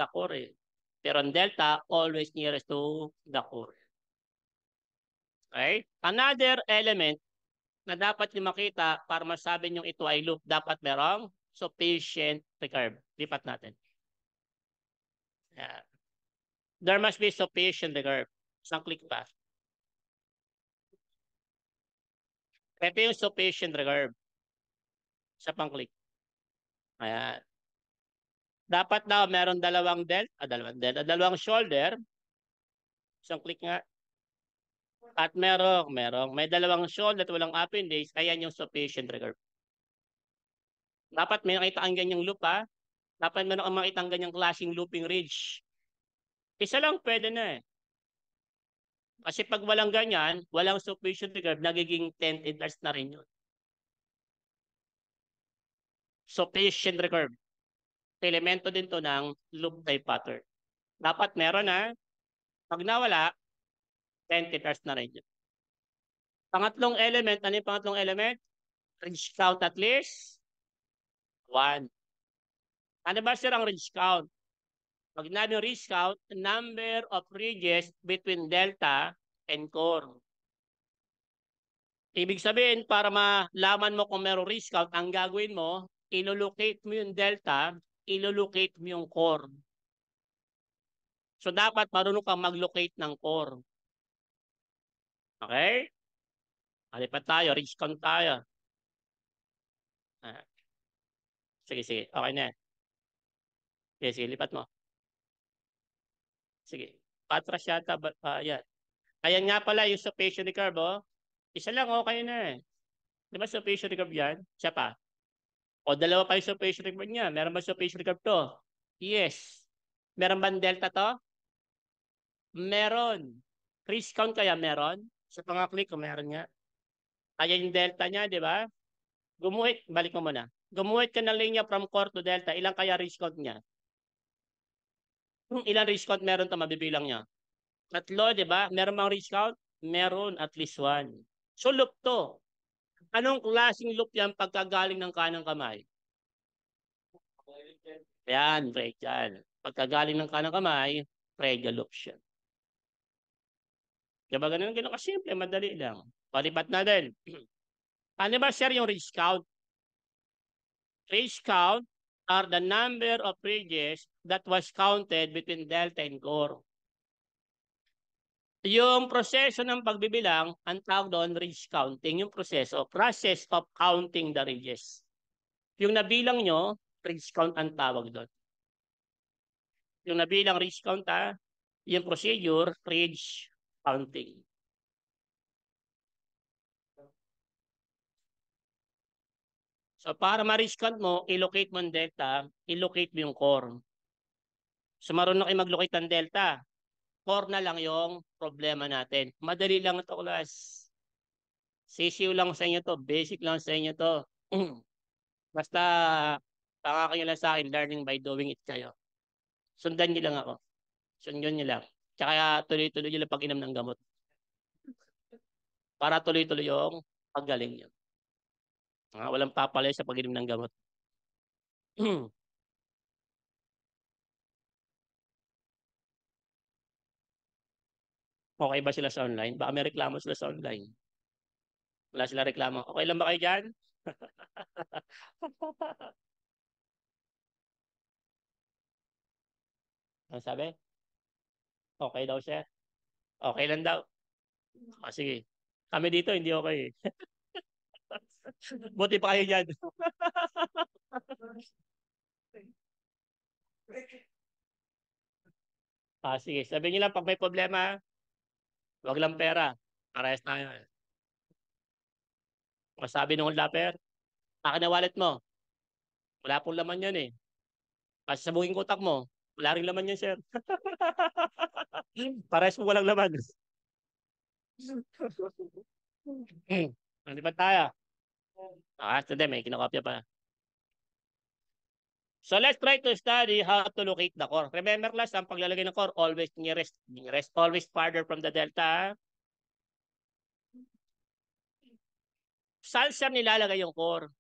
the core eh. Pero ang delta, always nearest to the core. Okay? Another element na dapat nyo makita para masabi nyo ito ay loop, dapat merong sufficient recurve. Lipat natin. Yeah. There must be sufficient recurve. Isang click pa. Ito yung sufficient recurve. Sa pang-click. Ayan. Dapat daw meron dalawang dalawang shoulder. Isang click nga. At may dalawang shoulder at walang appendage. Ayan yung sufficient recurve. Dapat may nakita ang ganyang loop ha. Dapat meron kang makita ang ganyang klaseng looping ridge. Isa lang pwede na eh. Kasi pag walang ganyan, walang sufficient recurve, nagiging tented last na rin yun. Sufficient recurve. Elemento din to ng loop type pattern. Dapat meron ha. Pag nawala, tented last na rin yun. Pangatlong element, ano yung pangatlong element? Ridge count at least 1. Ano ba sir ang ridge count? Pag nabi yung ridge count, number of ridges between delta and core. Ibig sabihin, para malaman mo kung meron ridge count, ang gagawin mo, ilolocate mo yung delta, ilolocate mo yung core. So, dapat marunong kang mag-locate ng core. Okay? Alipat tayo, ridge count tayo. Sige, sige. Okay na. Sige, sige, lipat mo. Sige. Patras yata. Yan. Ayan nga pala yung sufficient recurve. Oh. Isa lang, okay na eh. Di ba sufficient recurve yan? Siya pa. O dalawa pa yung sufficient recurve niya. Meron ba sufficient recurve to? Yes. Meron ba delta to? Meron. Ridge count kaya meron? Sa pang-click ko meron nga. Ayan yung delta niya, di ba? Gumuhit. Balik mo muna. Gumuhit ka ng linya from core to delta. Ilang kaya ridge count niya? Ilang ridge count meron to mabibilang niya? Tatlo, di ba? Meron bang ridge count? Meron at least 1. So, loop to. Anong klaseng loop yan pagkagaling ng kanang kamay? Yan, radial. Pagkagaling ng kanang kamay, radial loop siya. Diba ganun kasimple, madali lang. Palipat na din. Ano ba sir yung ridge count? Ridge count are the number of ridges that was counted between delta and core. Yung proseso ng pagbibilang, ang tawag doon ridge counting, yung proseso, process of counting the ridges. Yung nabilang nyo, ridge count ang tawag doon. Yung nabilang ridge count yung procedure, ridge counting. So para ma-ridge count mo, i-locate mo ang delta, i-locate mo yung core. So marunong kayo mag-locate ng delta. Core na lang yung problema natin. Madali lang ito, class. Sisiw lang sa inyo to. Basic lang sa inyo to. Basta, pangako nyo lang sa akin, learning by doing it kayo. Sundan nyo lang ako. Sundan nyo lang. Tsaka tuloy-tuloy nyo lang pag-inom ng gamot. Para tuloy-tuloy yung paggaling nyo. Walang papalay sa pag-inom ng gamot. Okay ba sila sa online? Baka may reklamo sila sa online. Wala sila reklamo. Okay lang ba kayo dyan? Ano sabi? Okay daw siya. Okay lang daw. Sige. Kami dito, hindi okay. Buti pa kayo dyan. Sige. Sabihin niyo lang pag may problema, wag lang pera. Parehas tayo. Masabi nung lapper, akin na wallet mo. Wala pong laman yan eh. Kasi sa booking utak mo, wala rin laman yan, sir. Parehas mo walang laman. Hindi ba tayo? Today may kinakopya pa. So let's try to study how to locate the core. Remember class, ang paglalagay ng core, always nearest, always farther from the delta. Saan siya nilalagay yung core?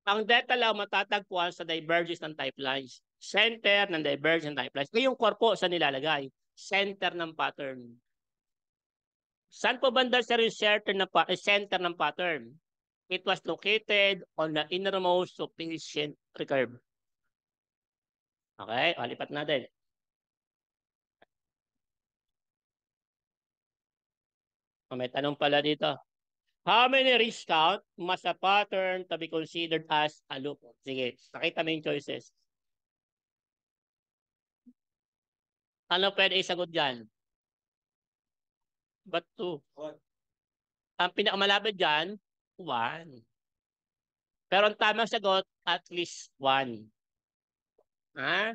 Ang delta lang matatagpuan sa divergence ng type lines. Center ng divergent type lines. Yung core po, saan nilalagay? Center ng pattern. Saan po banda sir yung center ng pattern? It was located on the innermost sufficient recurve. Okay, lipat natin. May tanong pala dito. How many ridge count must a pattern to be considered as a loop? Sige, nakita mo yung choices. Ano pwede isagot dyan? Ba't 2? Ang pinakamalapit dyan, 1. Pero ang tamang sagot, at least 1. Ha?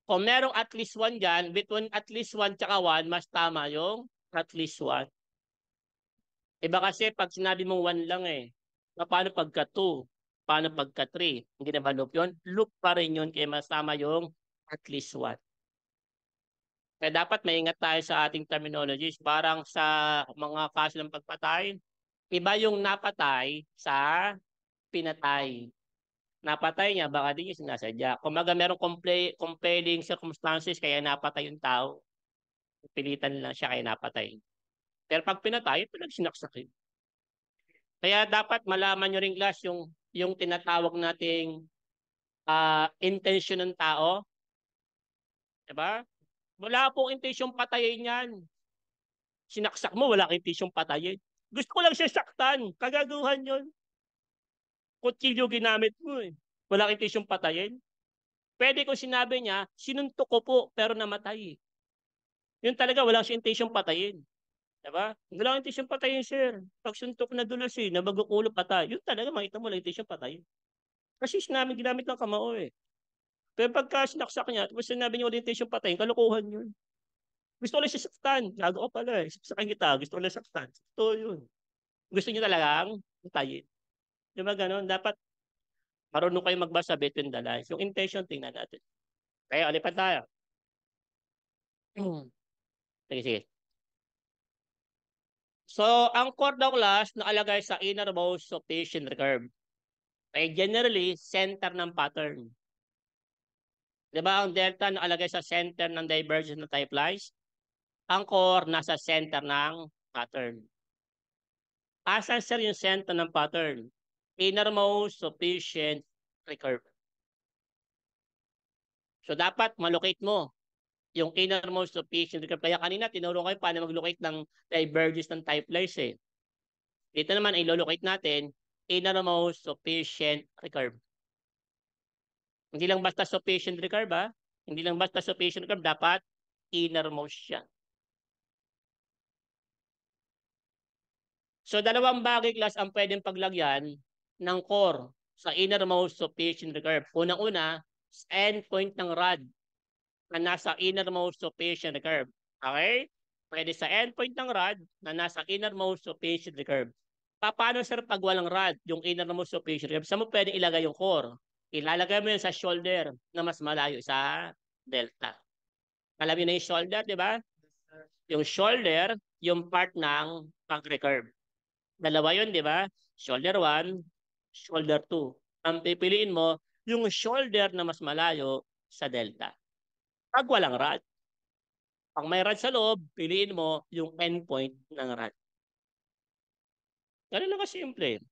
Kung merong at least 1 dyan, between at least 1 tsaka 1, mas tama yung at least 1. Iba kasi pag sinabi mong 1 lang eh. Paano pagka 2? Paano pagka 3? Hindi na ba loop yun? Loop pa rin yun kaya mas tama yung at least 1. Kaya dapat maingat tayo sa ating terminologies. Parang sa mga kaso ng pagpatay, iba yung napatay sa pinatay. Napatay niya, baka di niya sinasadya. Kung merong compelling circumstances kaya napatay yung tao, pilitan lang siya kaya napatay. Pero pag pinatay, pinagsinaksakin. Kaya dapat malaman nyo rin class yung tinatawag nating intention ng tao. Diba? Wala pong intention patayin yan. Sinaksak mo, wala kang intention patayin. Gusto ko lang siya saktan. Kagaguhan yun. Kutsilyo ginamit mo eh. Wala kang intention patayin. Pwede ko sinabi niya, sinuntok ko po pero namatay. Yun talaga, wala siyang intention patayin. Diba? Wala kang intention patayin, sir. Pag suntok na dulas eh, na magukulo patay. Yun talaga, makita mo lang intention patayin. Kasi sinabi, ginamit ng kamao eh. Pero pagka sinaksak niya, tapos sinabi niya orientation patayin, kalokohan yun. Gusto ko lang siya saktan. Gago ka pala eh. Saksakan kita. Gusto ko lang saktan. Ito yun. Gusto niyo talagang patayin. Di ba ganun? Dapat marunong kayo magbasa between the lines. Yung intention, tingnan natin. Kaya, alipat tayo. Sige, sige. So, ang core daw class nakalagay sa innermost rotation recurve. Ay generally, center ng pattern. Di ba ang delta nakalagay sa center ng divergence ng type lines? Ang core nasa center ng pattern. Asan sir yung center ng pattern? Innermost sufficient recurve. So dapat malocate mo yung innermost sufficient recurve. Kaya kanina tinuro kayo paano mag-locate ng divergence ng type lines eh. Dito naman ay locate natin innermost sufficient recurve. Hindi lang basta sufficient recurve ha. Hindi lang basta sufficient recurve, dapat innermost siya. So dalawang bagay class ang pwedeng paglagyan ng core sa innermost sufficient recurve. Unang-una, endpoint ng rod na nasa innermost sufficient recurve. Okay? Pwede sa endpoint ng rod na nasa innermost sufficient recurve. Paano sir pag walang rod, yung innermost sufficient recurve? Saan mo pwedeng ilagay yung core? Ilalagay mo yun sa shoulder na mas malayo sa delta. Alam niyo na yung shoulder, di ba? Yung shoulder, yung part ng pag-recurve. Dalawa yun, di ba? Shoulder 1, shoulder 2. Ang pipiliin mo, yung shoulder na mas malayo sa delta. Pag walang rod. Pag may rod sa loob, piliin mo yung endpoint ng rod. Ganun lang kasimple.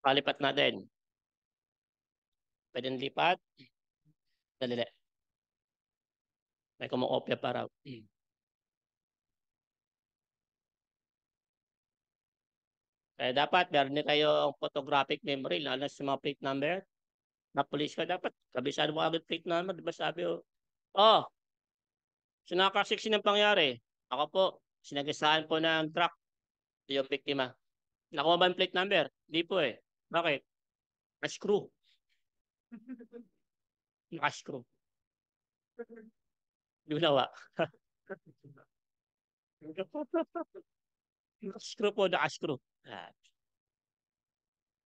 Palipat natin. Pwede lipat. Dali. May kumakopya pa raw. Kaya dapat meron din kayo ang photographic memory, lalo sa mga plate number. Na-police ka dapat. Kabisado mo agad plate number. Diba sabi o, oh, sinaka-60 ng pangyari. Ako po, sinagasaan po ng truck yung biktima. Nakuha ba yung plate number? Hindi po eh. Bakit? Na-screw. Naka-screw. Lunawa. Naka-screw po, naka-screw.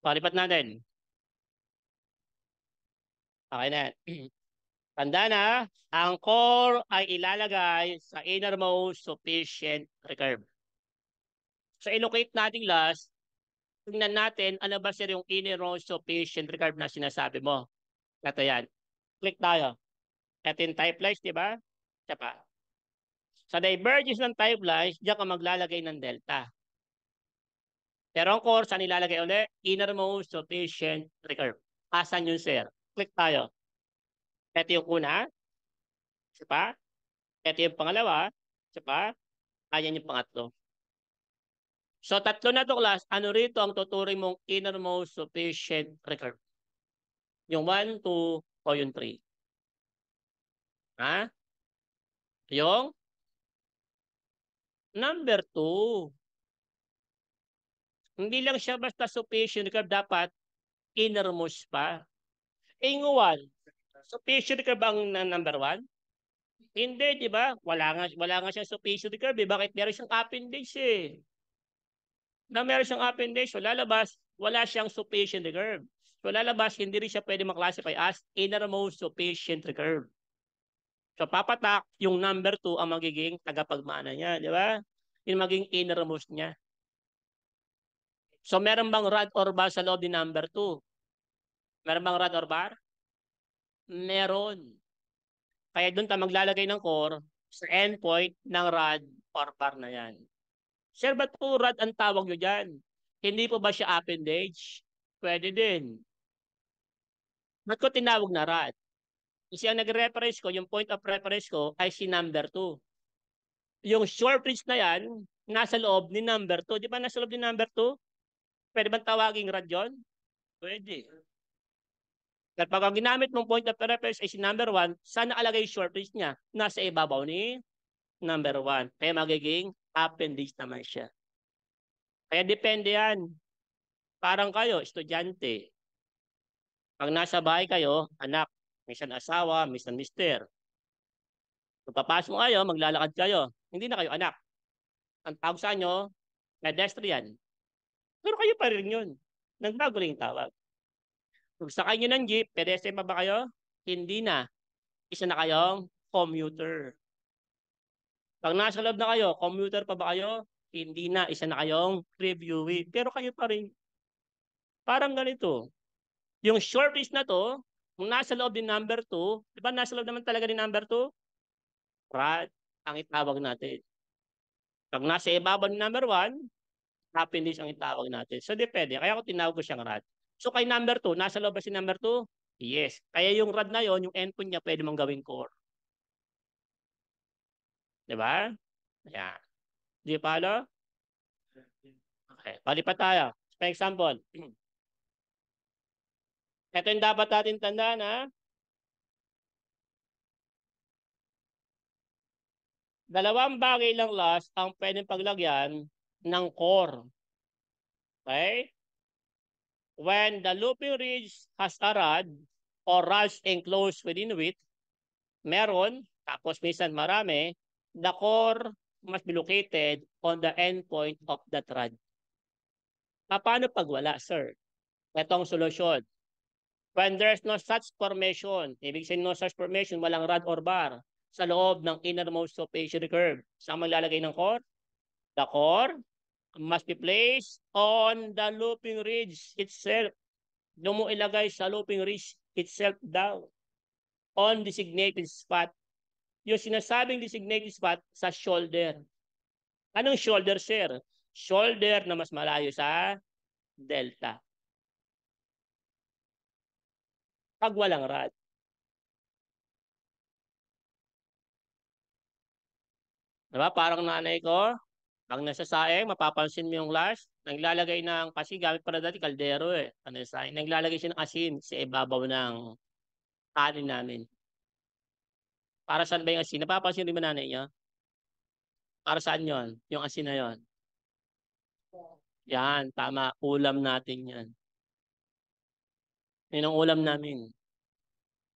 Palipat natin. Okay na. Tanda na, ang core ay ilalagay sa innermost sufficient recurve. So, i-locate natin last, tingnan natin ano ba sir yung innermost sufficient recurve na sinasabi mo. Ito yan. Click tayo. Ito yung type lines, di ba? Isa pa. Sa divergence ng type lines, diyan ka maglalagay ng delta. Pero ang core, saan ilalagay ulit? Innermost sufficient recurve. Asan yun, sir? Click tayo. Ito yung una. Isa pa. Ito yung pangalawa. Isa pa. Ayan yung pangatlo. So, tatlo na to, class. Ano rito ang tuturing mong innermost sufficient recurve? Yung 1, 2, o yung 3? Ha? Yung number 2. Hindi lang siya basta sufficient recurve, dapat innermost pa. Yung 1, sufficient recurve ang number 1? Hindi, di ba? Wala nga siyang sufficient recurve. Bakit? Meron siyang appendage eh. Na meron siyang appendage, so lalabas, wala siyang sufficient recurve. So lalabas, hindi rin siya pwede maklasify as innermost sufficient recurve. So papatak, yung number 2 ang magiging tagapagmana niya, di ba? Yung maging innermost niya. So meron bang rod or bar sa loob ni number 2? Meron bang rod or bar? Meron. Kaya doon tayo maglalagay ng core sa endpoint ng rod or bar na yan. Sir, ba't po rod ang tawag nyo dyan? Hindi po ba siya appendage? Pwede din. Ba't ko tinawag na rod? Kasi ang nag-reference ko, yung point of reference ko ay si number 2. Yung short bridge na yan, nasa loob ni number 2. Di ba nasa loob ni number 2? Pwede bang tawaging rod yun? Pwede. At pag ang ginamit mong point of reference ay si number 1, saan nakalagay yung short bridge niya? Nasa ibabaw ni number 1. Kaya magiging appendage naman siya. Kaya depende yan. Parang kayo, estudyante. Pag nasa bahay kayo, anak, minsan asawa, minsan mister. Kung papasok mo kayo, maglalakad kayo. Hindi na kayo anak. Ang tawag sa inyo, pedestrian. Pero kayo pa rin yun. Nagbago rin yung tawag. Kung sakay nyo ng jeep, pedestrian pa ba kayo? Hindi na. Isa na kayong commuter. Pag nasa loob na kayo, commuter pa ba kayo? Hindi na. Isa na kayong reviewee. Pero kayo pa rin. Parang ganito. Yung short list na to, kung nasa loob din number 2, di ba nasa loob naman talaga din number 2? Rad ang itawag natin. Pag nasa ibabaw ng number 1, appendage ang itawag natin. So depende. Kaya ako tinawag ko siyang rad. So kay number 2, nasa loob ba si number 2? Yes. Kaya yung rad na yon, yung endpoint niya pwede mong gawing core. Di ba? Ayan. Di pa palo? Okay. Palipat tayo. For example, ito yung dapat natin tandaan ha. Dalawang bagay lang last ang pwedeng paglagyan ng core. Okay? When the looping ridge has a rod or rods enclosed within it, meron, tapos minsan marami, the core must be located on the endpoint of that rod. Paano pag wala, sir? Ito ang solusyon. When there's no such formation, ibig sabihin no such formation, walang rod or bar sa loob ng innermost sufficient curve. Saan maglalagay ng core? The core must be placed on the looping ridge itself. Doon mo ilagay sa looping ridge itself daw. On designated spot. Yung sinasabing designated spot sa shoulder. Anong shoulder, sir? Shoulder na mas malayo sa delta. Pag walang rod. Diba? Parang nanay ko, pag nasa saeng, mapapansin mo yung last, naglalagay ng, kasi gamit para dati kaldero eh. Ano yung saeng? Naglalagay siya ng asin sa ibabaw ng kanin namin. Para saan ba yung asin? Napapansin rin ba nanay niya? Para saan yon? Yung asin na yon? Yan, tama. Ulam natin yan. Yun ang ulam namin.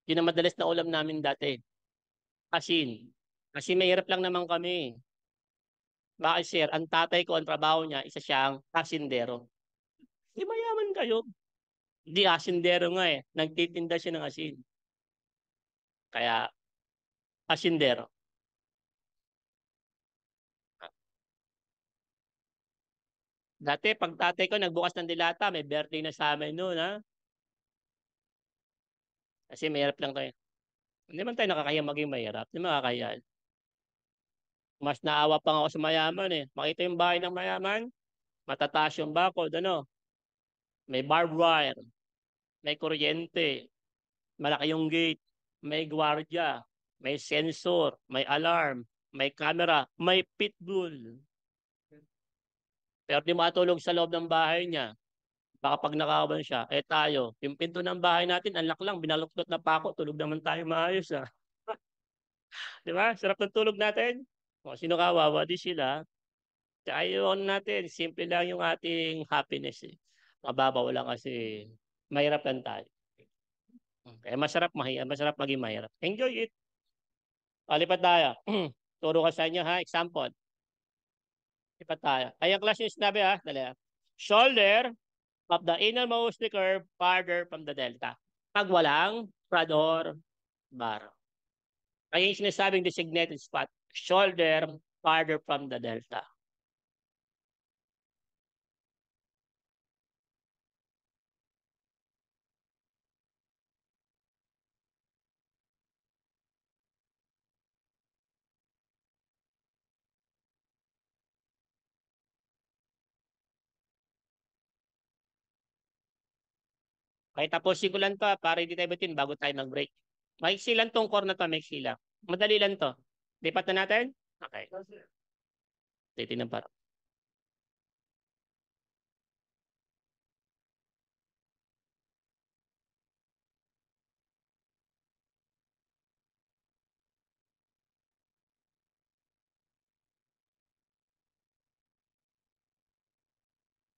Yun ang madalas na ulam namin dati. Asin. Kasi mahirap lang naman kami. Bakit sir? Ang tatay ko, ang trabaho niya, isa siyang asindero. Di mayaman kayo. Di asindero nga eh. Nagtitinda siya ng asin. Kaya, asindero. Dati, pag tatay ko nagbukas ng dilata, may birthday na sa amin noon, ha? Kasi mahirap lang kayo. Hindi man tayo nakakaya maging mahirap. Hindi makakaya. Mas naawa pa nga ako sa mayaman eh. Makita yung bahay ng mayaman, matataas yung bakod, ano? May barbed wire, may kuryente, malaki yung gate, may gwardiya, may sensor, may alarm, may camera, may pitbull. Pero di matulog sa loob ng bahay niya. Baka pag nakawan siya, eh tayo, yung pinto ng bahay natin, ang lang, binaluktot na pa ako, tulog naman tayo maayos ah. Di ba? Sarap ng tulog natin. O, sino kawawa? Di sila. Kaya natin, simple lang yung ating happiness eh. Mababaw lang kasi mahirap lang tayo. Kaya masarap maging mahirap. Enjoy it. Lipat tayo. Turo ka sa inyo ha, example. Lipat tayo. Kaya class yung sinabi ha, dali ha. Shoulder of the innermost curve farther from the delta. Pag walang rod or bar. Kaya yung sinasabing designated spot, shoulder farther from the delta. Okay, tapusin ko lang to para hindi tayo bitin bago tayo mag-break. Maiksi lang tong core na to, maiksi lang. Madali lang to. Lipat na natin? Okay. Titignan para.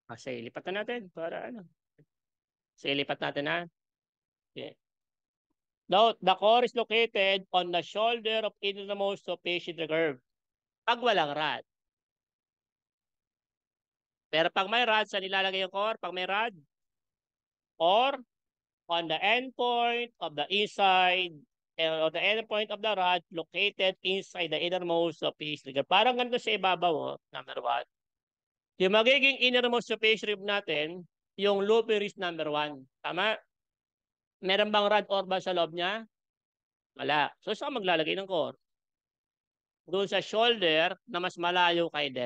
Kasi lipat na natin para ano. Sige, lipat natin ha. Okay. Note, the core is located on the shoulder of innermost of patient curve. Pag walang rod. Pero pag may rod, saan nilalagay yung core? Pag may rod? Or on the endpoint of the inside or the endpoint of the rod located inside the innermost of patient curve. Parang ganito sa ibabaw, number 1. Yung magiging innermost of patient curve natin, yung looping wrist number 1. Tama? Meron bang rod or ba sa loob niya? Wala. So, saan maglalagay ng core? Doon sa shoulder na mas malayo kay delta.